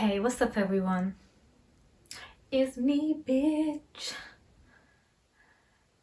Hey, what's up, everyone? It's me, bitch.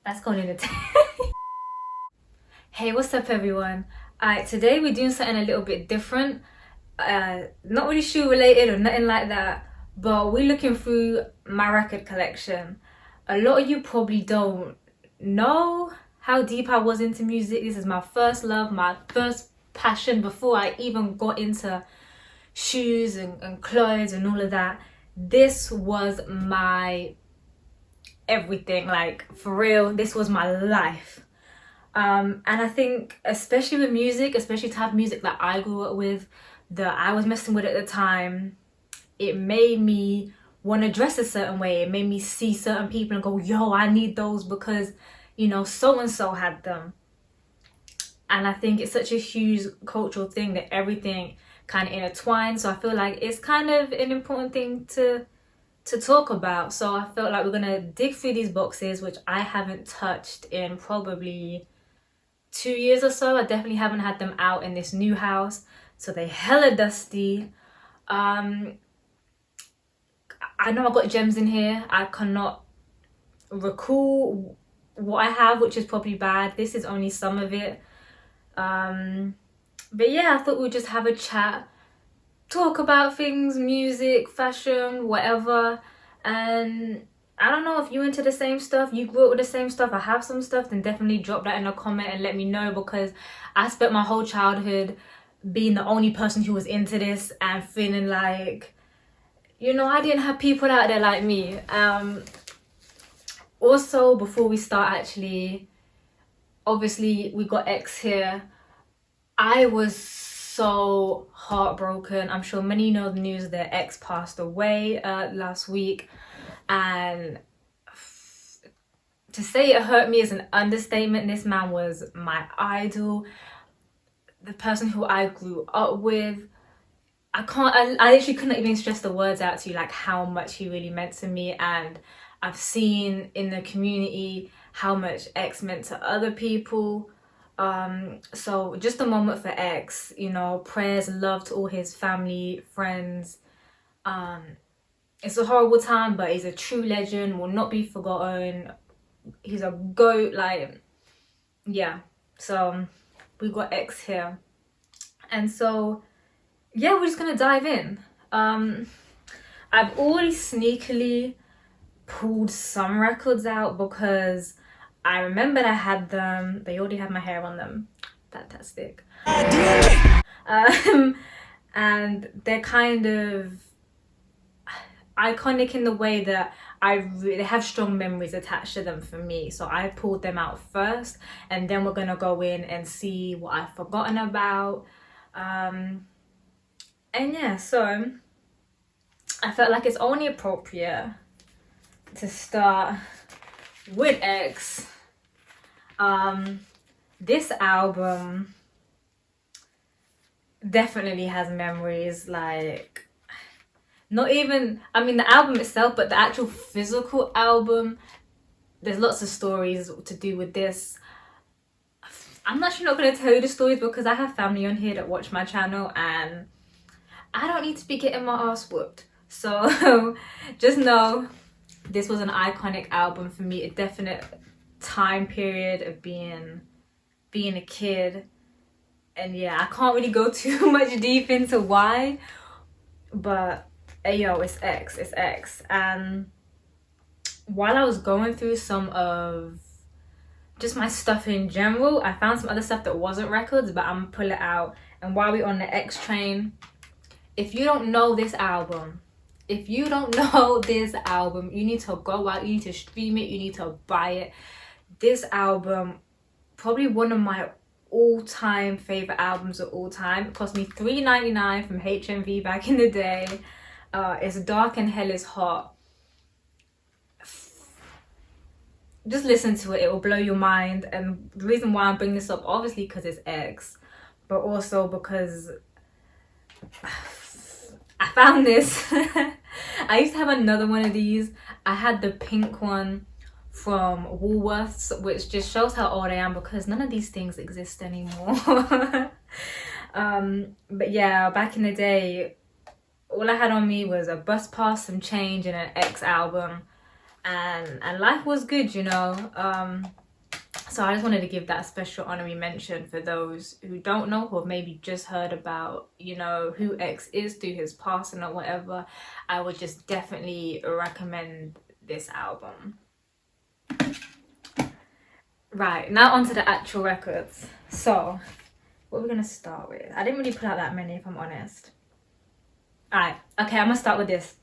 That's going in the Hey, what's up, everyone? Alright, today we're doing something a little bit different. Not really shoe related or nothing like that, but we're looking through my record collection. A lot of you probably don't know how deep I was into music. This is my first love, my first passion before I even got into shoes and clothes and all of that. This was my everything, like for real, this was my life. And I think especially with music, especially type of music that I grew up with, that I was messing with at the time, it made me want to dress a certain way. It made me see certain people and go, yo, I need those because, you know, so and so had them. And I think it's such a huge cultural thing that everything kind of intertwined. So I feel like it's kind of an important thing to talk about. So I felt like we're gonna dig through these boxes, which I haven't touched in probably 2 years or so. I definitely haven't had them out in this new house, so they hella dusty. I know I got gems in here. I cannot recall what I have, which is probably bad. This is only some of it. But yeah, I thought we'd just have a chat, talk about things, music, fashion, whatever. And I don't know if you into the same stuff, you grew up with the same stuff, I have some stuff, then definitely drop that in a comment and let me know, because I spent my whole childhood being the only person who was into this and feeling like, you know, I didn't have people out there like me. Also, before we start, actually, obviously we got X here. I was so heartbroken. I'm sure many know the news that X passed away last week, and to say it hurt me is an understatement. This man was my idol, the person who I grew up with. I literally couldn't even stress the words out to you, like how much he really meant to me. And I've seen in the community how much X meant to other people. So just a moment for X, you know, prayers, love to all his family, friends. It's a horrible time, but he's a true legend, will not be forgotten. He's a goat, like, yeah. So we got X here. And so, yeah, we're just gonna dive in. I've already sneakily pulled some records out because I remembered I had them. They already had my hair on them. Fantastic. And they're kind of iconic in the way that they have strong memories attached to them for me. So I pulled them out first, and then we're gonna go in and see what I've forgotten about. And yeah, so I felt like it's only appropriate to start with X. This album definitely has memories, like, not even, I mean, the album itself, but the actual physical album, there's lots of stories to do with this. I'm actually not going to tell you the stories because I have family on here that watch my channel and I don't need to be getting my ass whooped. So just know this was an iconic album for me, a definite time period of being a kid. And yeah, I can't really go too much deep into why, but yo, it's X. And while I was going through some of just my stuff in general, I found some other stuff that wasn't records, but I'm gonna pull it out. And while we're on the X train, if you don't know this album, you need to go out, you need to stream it, you need to buy it. This album, probably one of my all-time favorite albums of all time. It cost me $3.99 from HMV back in the day. It's Dark and Hell is Hot. Just listen to it, it will blow your mind. And the reason why I'm bringing this up, obviously because it's X, but also because I found this. I used to have another one of these. I had the pink one from Woolworths, which just shows how old I am because none of these things exist anymore. But yeah, back in the day, All I had on me was a bus pass, some change, and an X album, and life was good, you know. So I just wanted to give that special honorary mention for those who don't know, who have maybe just heard about, you know, who X is through his passing or whatever. I would just definitely recommend this album. Right, now onto the actual records. So, what we're gonna start with? I didn't really put out that many, if I'm honest. Alright, okay, I'm gonna start with this.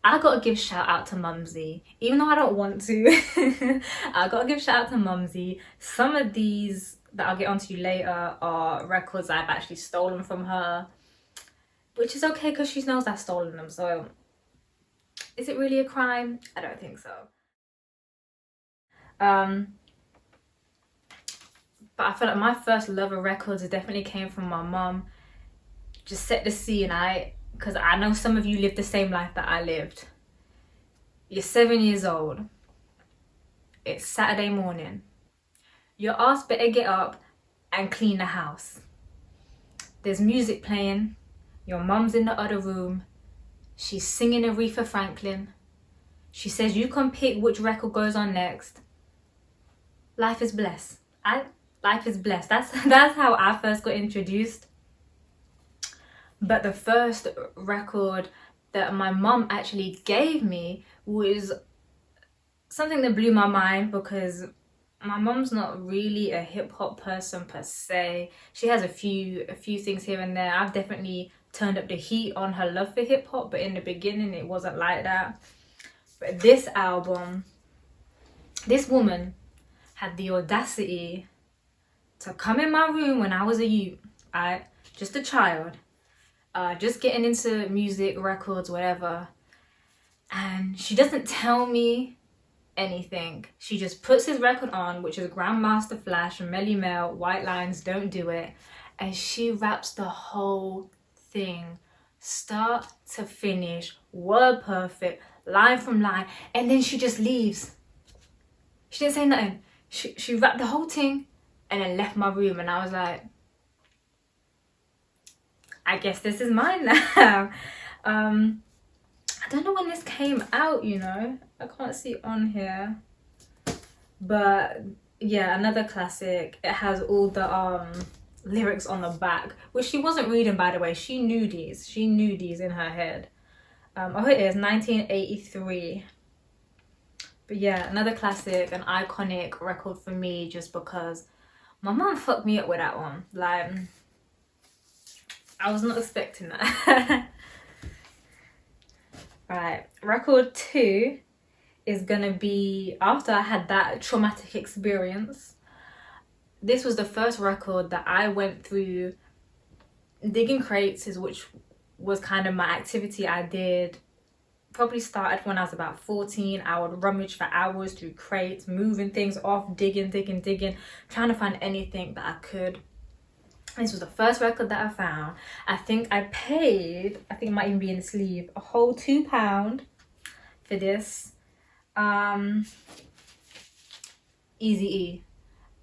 I gotta give shout out to Mumsy, even though I don't want to. I gotta give shout out to Mumsy. Some of these that I'll get onto later are records I've actually stolen from her, which is okay because she knows I've stolen them. So, is it really a crime? I don't think so. But I feel like my first love of records definitely came from my mum. Just set the scene, because I know some of you lived the same life that I lived. You're 7 years old. It's Saturday morning. Your ass better get up and clean the house. There's music playing. Your mum's in the other room. She's singing Aretha Franklin. She says you can pick which record goes on next. Life is blessed. Life is blessed. That's how I first got introduced. But the first record that my mum actually gave me was something that blew my mind, because my mum's not really a hip-hop person per se. She has a few things here and there. I've definitely turned up the heat on her love for hip-hop, but in the beginning it wasn't like that. But this album, this woman had the audacity to come in my room when I was a youth, just a child, just getting into music, records, whatever. And she doesn't tell me anything. She just puts his record on, which is Grandmaster Flash, Melly Mel, White Lines, Don't Do It. And she raps the whole thing, start to finish, word perfect, line from line. And then she just leaves. She didn't say nothing. She rapped the whole thing and then left my room. And I was like, I guess this is mine now. I don't know when this came out, you know. I can't see on here. But yeah, another classic. It has all the lyrics on the back, which she wasn't reading, by the way. She knew these. She knew these in her head. Oh, it is 1983. But yeah, another classic, an iconic record for me, just because my mom fucked me up with that one. Like, I was not expecting that. Right, record 2 is gonna be after I had that traumatic experience. This was the first record that I went through digging crates, which was kind of my activity I did. Probably started when I was about 14. I would rummage for hours through crates, moving things off, digging, trying to find anything that I could. This was the first record that I found. I think I paid, I think it might even be in the sleeve, a whole £2 for this. Eazy-E.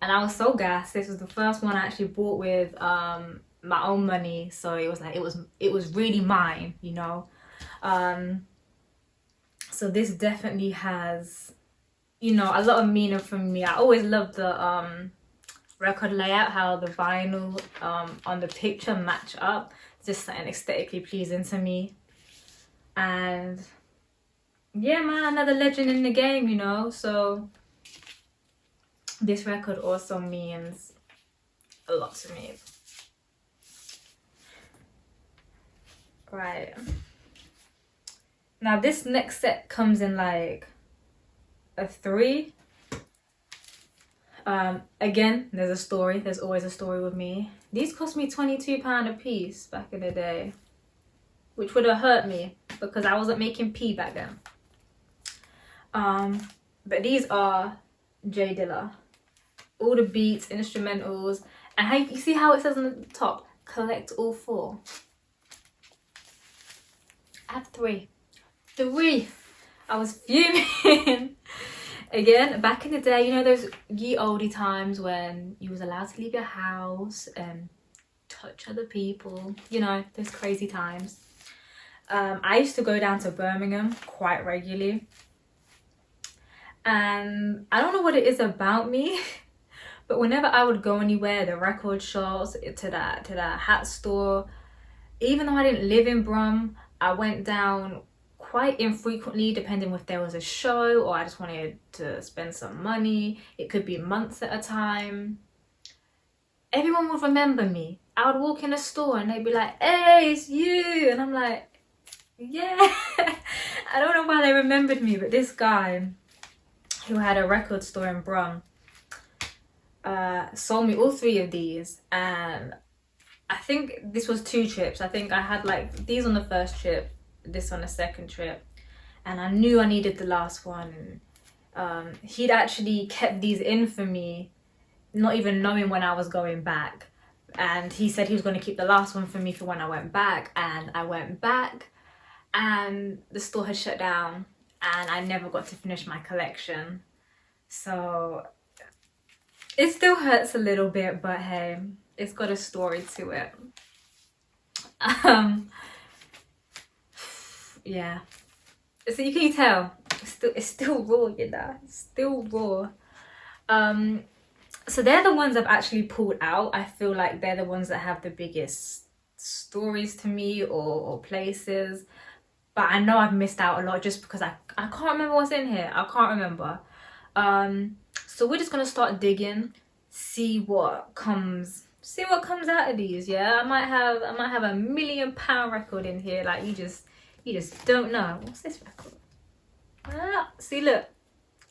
And I was so gassed. This was the first one I actually bought with my own money. So it was like, it was really mine, you know. So this definitely has, you know, a lot of meaning for me. I always loved the record layout, how the vinyl on the picture match up. It's just something aesthetically pleasing to me. And yeah, man, another legend in the game, you know. So this record also means a lot to me. Right. Now this next set comes in like a 3. Again, there's a story. There's always a story with me. These cost me £22 a piece back in the day, which would have hurt me because I wasn't making P back then. But these are J Dilla. All the beats, instrumentals, and how you see how it says on the top, collect all 4. I have 3. I was fuming. Again, back in the day, you know those ye olde times when you was allowed to leave your house and touch other people, you know, those crazy times. I used to go down to Birmingham quite regularly, and I don't know what it is about me, but whenever I would go anywhere, the record shops, to that hat store, even though I didn't live in Brum, I went down quite infrequently, depending if there was a show or I just wanted to spend some money. It could be months at a time. Everyone would remember me. I would walk in a store and they'd be like, "Hey, it's you," and I'm like, yeah. I don't know why they remembered me, but this guy who had a record store in Brum sold me all 3 of these, and I think this was 2 trips. I think I had like these on the first trip, this on the second trip, and I knew I needed the last one. He'd actually kept these in for me, not even knowing when I was going back, and he said he was going to keep the last one for me for when I went back. And I went back and the store had shut down and I never got to finish my collection, so it still hurts a little bit, but hey, it's got a story to it. Yeah, so you can tell it's still raw, you know, it's still raw. So they're the ones I've actually pulled out. I feel like they're the ones that have the biggest stories to me, or places, but I know I've missed out a lot just because I can't remember what's in here. I can't remember. So we're just gonna start digging, see what comes out of these. Yeah, I might have a £1 million record in here. Like, you just don't know. What's this record? See, look,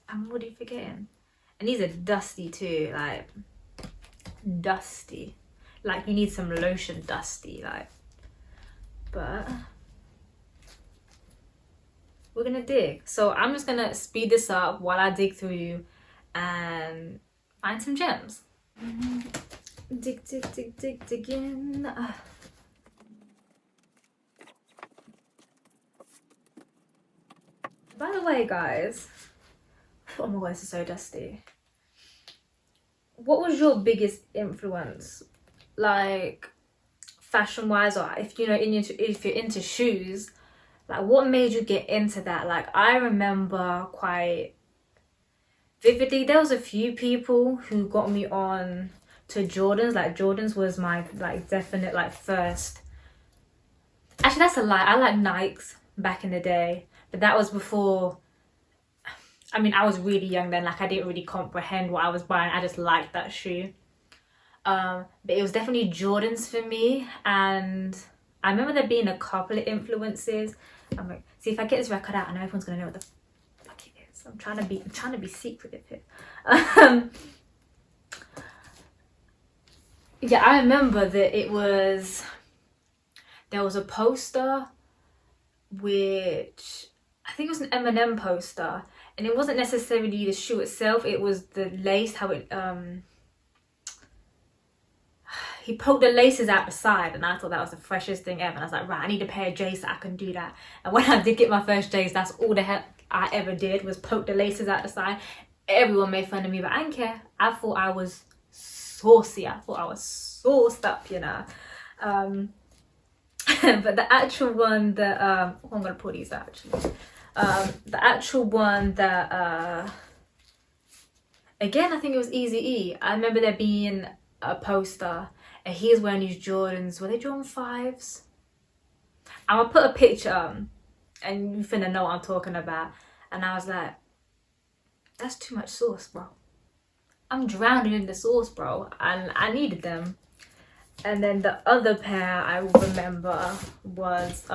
I'm already forgetting. And these are dusty too, like dusty, like you need some lotion dusty, like. But we're gonna dig. So I'm just gonna speed this up while I dig through and find some gems. Dig in. By the way, guys, oh my god, this is so dusty. What was your biggest influence, like fashion wise, or if you know, if you're into shoes, like what made you get into that? Like, I remember quite vividly, there was a few people who got me on to Jordans. Like, Jordans was my like definite like first. Actually, that's a lie. I liked Nikes back in the day, but that was before. I mean, I was really young then, like I didn't really comprehend what I was buying. I just liked that shoe. But it was definitely Jordans for me, and I remember there being a couple of influences. I'm like, see, if I get this record out, I know everyone's gonna know what the fuck it is. I'm trying to be secretive here. Yeah, I remember that there was a poster, which I think it was an Eminem poster, and it wasn't necessarily the shoe itself, it was the lace, how it he poked the laces out the side, and I thought that was the freshest thing ever. And I was like, right, I need a pair of J's so I can do that. And when I did get my first J's, that's all the hell I ever did, was poke the laces out the side. Everyone made fun of me, but I didn't care. I thought I was saucy. I thought I was sauced up, you know. But the actual one that I'm gonna pull these out actually. The actual one that again, I think it was Eazy-E. I remember there being a poster and he was wearing these Jordans. Were they Jordan 5s? I'm gonna put a picture and you finna know what I'm talking about. And I was like, that's too much sauce, bro. I'm drowning in the sauce, bro. And I needed them. And then the other pair I remember was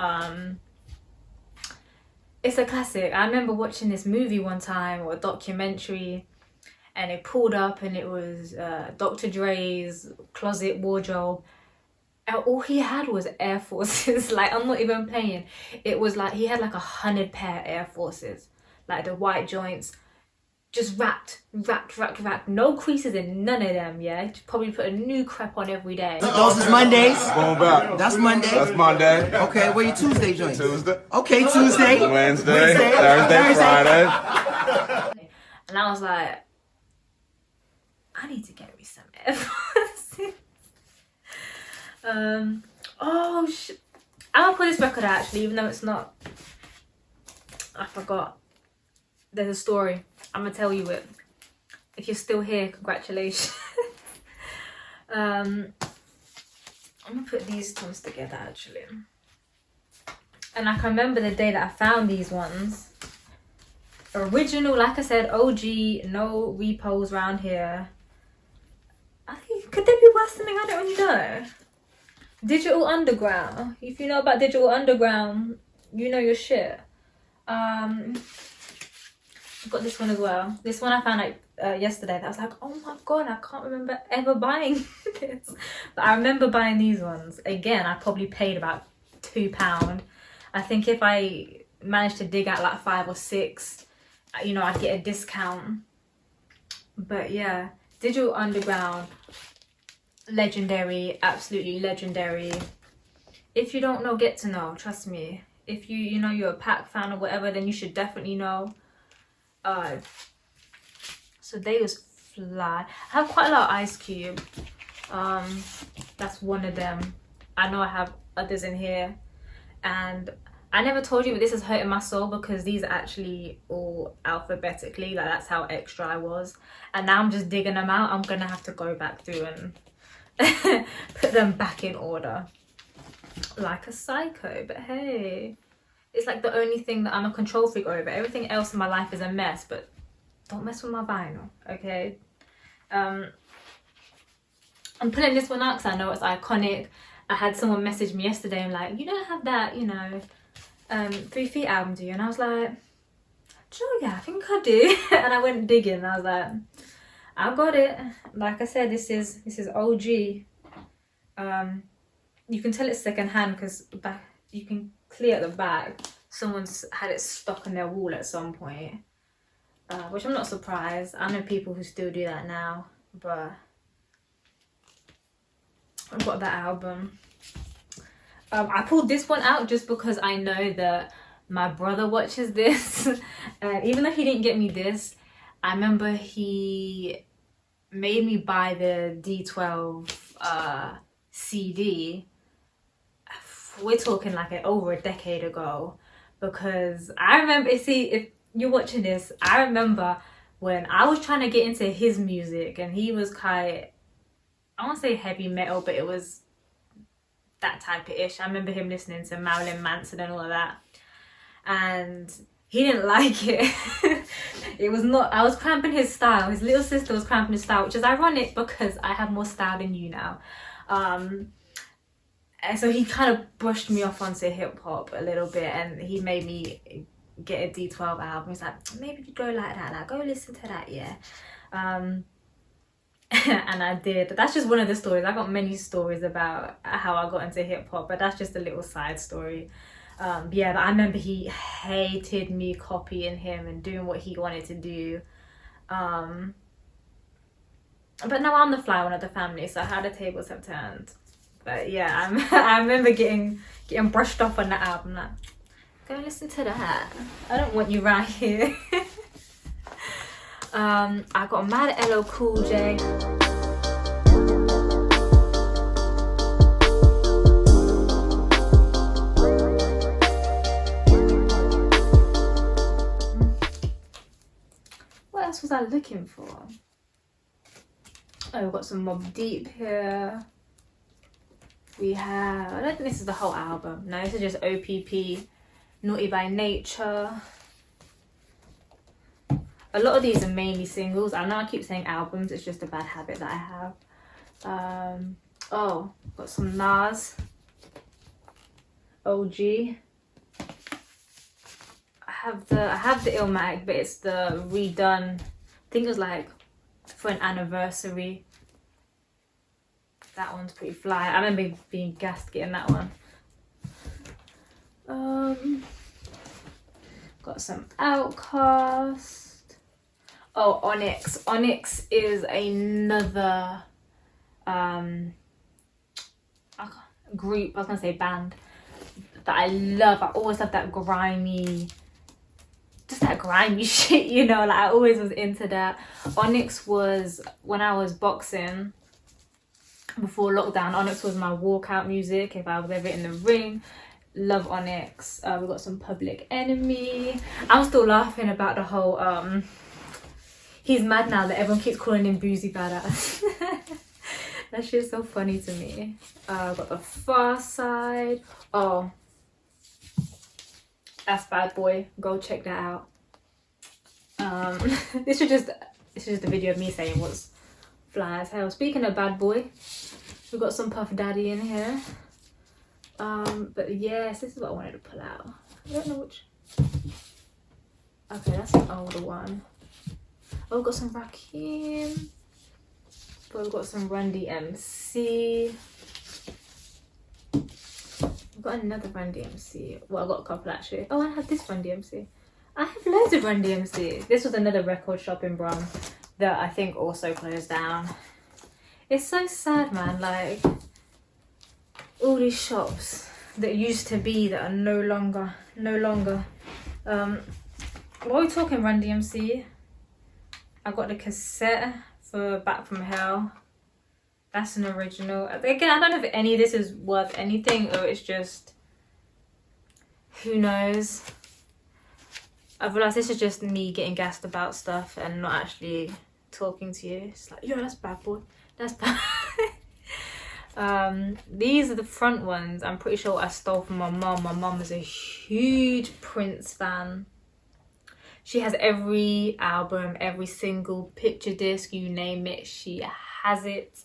it's a classic. I remember watching this movie one time, or a documentary, and it pulled up and it was Dr. Dre's closet wardrobe, and all he had was Air Forces. Like, I'm not even playing. It was like he had like 100 pair of Air Forces, like the white joints, just wrapped, no creases in none of them. Yeah, probably put a new crep on every day. Those is Mondays. Going back. That's Monday. That's Monday. Okay, where your Tuesday joints? Tuesday. Okay, Tuesday. Wednesday. Thursday. Friday. And I was like, I need to get me some Air Forces. Oh shit. I'm gonna put this record out actually, even though it's not. I forgot. There's a story. I'm gonna tell you it. If you're still here, congratulations. I'm gonna put these ones together actually. And I can remember the day that I found these ones. Original, like I said, OG, no repos around here. I think, could they be worse than I don't really know. Digital Underground. If you know about Digital Underground, you know your shit. I've got this one as well. This one I found like yesterday. That I was like, oh my god, I can't remember ever buying this. But I remember buying these ones. Again, I probably paid about £2. I think if I managed to dig out like 5 or 6, you know, I'd get a discount. But yeah, Digital Underground, legendary, absolutely legendary. If you don't know, get to know, trust me. If you know you're a Pac fan or whatever, then you should definitely know. So they was fly. I have quite a lot of Ice Cube. That's one of them. I know I have others in here, and I never told you, but this is hurting my soul because these are actually all alphabetically. Like, that's how extra I was. And now I'm just digging them out. I'm gonna have to go back through and put them back in order. Like a psycho, but hey. It's like the only thing that I'm a control freak over. Everything else in my life is a mess, but don't mess with my vinyl, okay? I'm pulling this one out because I know it's iconic. I had someone message me yesterday and like, you don't have that, you know, 3 Feet album, do you? And I was like, do you know, yeah, I think I do. And I went digging and I was like, I've got it. Like I said, this is OG. You can tell it's secondhand because back you can clear at the back. Someone's had it stuck on their wall at some point, which I'm not surprised. I know people who still do that now, but I've got that album. I pulled this one out just because I know that my brother watches this. Even though he didn't get me this, I remember he made me buy the D12 CD. We're talking like over a decade ago, because I remember, see, if you're watching this, I remember when I was trying to get into his music and he was quite, I won't say heavy metal, but it was that type of ish. I remember him listening to Marilyn Manson and all of that, and he didn't like it. It was not, I was cramping his style. His little sister was cramping his style, which is ironic because I have more style than you now. And so he kind of brushed me off onto hip hop a little bit, and he made me get a D12 album. He's like, maybe you go like that, like go listen to that, yeah. And I did. That's just one of the stories. I got many stories about how I got into hip hop, but that's just a little side story. Yeah, but I remember he hated me copying him and doing what he wanted to do. But now I'm the fly one of the family, so how the tables have turned. But yeah, I remember getting brushed off on that album. Like, go listen to that. I don't want you right here. I got mad at LL Cool J. What else was I looking for? Oh, we've got some Mobb Deep here. We have, I don't think this is the whole album. No, this is just OPP, Naughty by Nature. A lot of these are mainly singles. I know I keep saying albums, it's just a bad habit that I have. Oh, got some Nas. OG. I have the Illmatic, but it's the redone. I think it was like for an anniversary. That one's pretty fly. I remember being gassed getting that one. Got some Outkast. Oh, Onyx. Onyx is another group, I was gonna say band, that I love. I always love that grimy, just that grimy shit, you know, like I always was into that. Onyx was, when I was boxing, before lockdown. Onyx was my walkout music if I was ever in the ring. Love Onyx. We got some Public Enemy. I'm still laughing about the whole he's mad now that everyone keeps calling him Boozy Badass. That shit's so funny to me. Got the Far Side. Oh, that's Bad Boy. Go check that out. This is just a video of me saying what's fly as hell. Speaking of Bad Boy, we've got some Puff Daddy in here. But yes, this is what I wanted to pull out. I don't know which. Okay, that's an older one. Oh, we've got some Rakim. But we've got some Run DMC. I've got another Run DMC. Well, I've got a couple actually. Oh, I have this Run DMC. I have loads of Run DMC. This was another record shop in Brum that I think also closed down. It's so sad, man. Like, all these shops that used to be that are no longer. While we're talking Run DMC, I got the cassette for Back from Hell. That's an original. Again, I don't know if any of this is worth anything or it's just, who knows. I realised this is just me getting gassed about stuff and not actually talking to you. It's like, yo, that's Bad Boy. That's bad. These are the front ones. I'm pretty sure I stole from my mum. My mum is a huge Prince fan. She has every album, every single picture disc, you name it, she has it.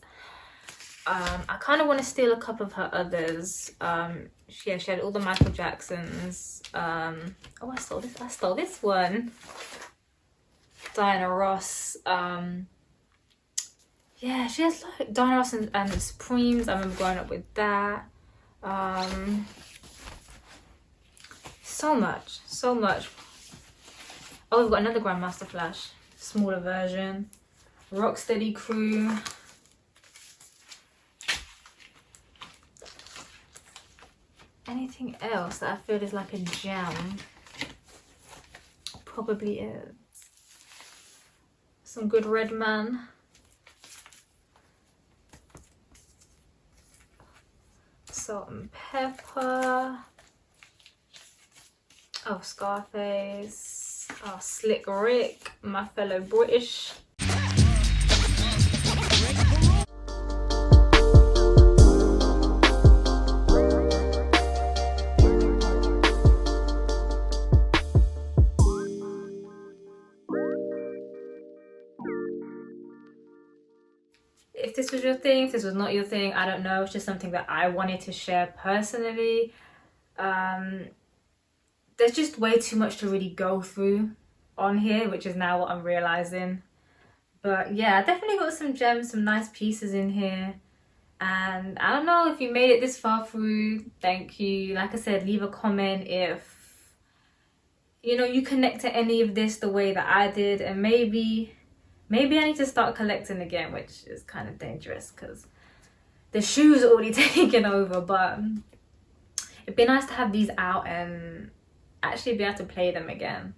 I kind of want to steal a couple of her others. She had all the Michael Jacksons. Oh, I stole this one. Diana Ross. Yeah, she has like Diana Ross and the Supremes. I remember growing up with that. So much. Oh, we've got another Grandmaster Flash, smaller version. Rocksteady Crew. Anything else that I feel is like a gem? Probably is. Some good Redman. Salt and Pepper. Oh, Scarface. Oh, Slick Rick, my fellow British. If this was your thing, if this was not your thing, I don't know. It's just something that I wanted to share personally. There's just way too much to really go through on here, which is now what I'm realizing. But yeah, I definitely got some gems, some nice pieces in here. And I don't know if you made it this far through, thank you. Like I said, leave a comment if, you know, you connect to any of this the way that I did. And maybe I need to start collecting again, which is kind of dangerous because the shoes are already taken over. But it'd be nice to have these out and actually be able to play them again.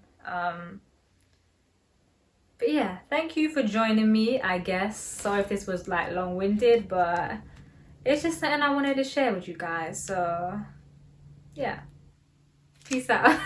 But yeah, thank you for joining me, I guess. Sorry if this was like long-winded, but it's just something I wanted to share with you guys. So yeah, peace out.